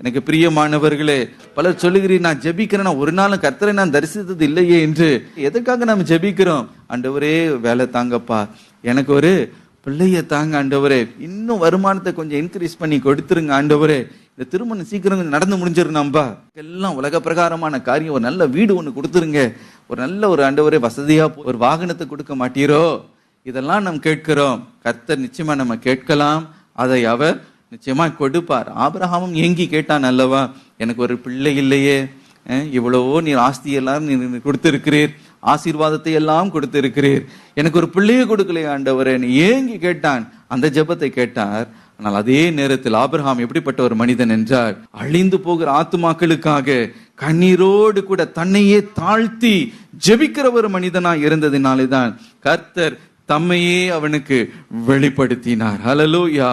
எனக்கு பிரியமானவர்களே, பலர் சொல்லுகிறீர், நான் ஜெபிக்கிறேன், ஒரு நாளும் கர்த்தரை நான் தரிசித்தது இல்லையே என்று. எதற்காக நாம் ஜெபிக்கிறோம்? ஆண்டவரே வேலை தாங்கப்பா, எனக்கு ஒரு பிள்ளைய தாங்க ஆண்டவரே, இன்னும் வருமானத்தை கொஞ்சம் இன்க்ரீஸ் பண்ணி கொடுத்துருங்க ஆண்டவரே, இந்த திருமணம் சீக்கிரம் நடந்து முடிஞ்சிருந்தாம்பா, எல்லாம் உலக பிரகாரமான காரியம், ஒரு நல்ல வீடு ஒண்ணு கொடுத்துருங்க, ஒரு நல்ல ஒரு ஆண்டவரே வசதியா ஒரு வாகனத்தை கொடுக்க மாட்டீரோ? இதெல்லாம் நாம் கேட்கிறோம். கர்த்தர் நிச்சயமா நம்ம கேட்கலாம், அதை அவர் நிச்சயமா கொடுப்பார். ஆபிரகாமும் ஏங்கி கேட்டான் அல்லவா, எனக்கு ஒரு பிள்ளை இல்லையே, இவ்வளவோ நீர் ஆஸ்தி எல்லாம் நீர் கொடுத்திருக்கிறீர், ஆசீர்வாதத்தை எல்லாம் கொடுத்திருக்கிறீர், எனக்கு ஒரு பிள்ளையை கொடுக்கலையே ஆண்டவரே, ஏங்கி கேட்டான். அந்த ஜெபத்தை கேட்டார். ஆனால் அதே நேரத்தில் ஆபிரகாம் எப்படிப்பட்ட ஒரு மனிதன் என்றால், அழிந்து போகிற ஆத்துமாக்களுக்காக கண்ணீரோடு கூட தன்னையே தாழ்த்தி ஜெபிக்கிற ஒரு மனிதனாய் இருந்ததினாலேதான் கர்த்தர் தம்மையே அவனுக்கு வெளிப்படுத்தினார். ஹல்லேலூயா.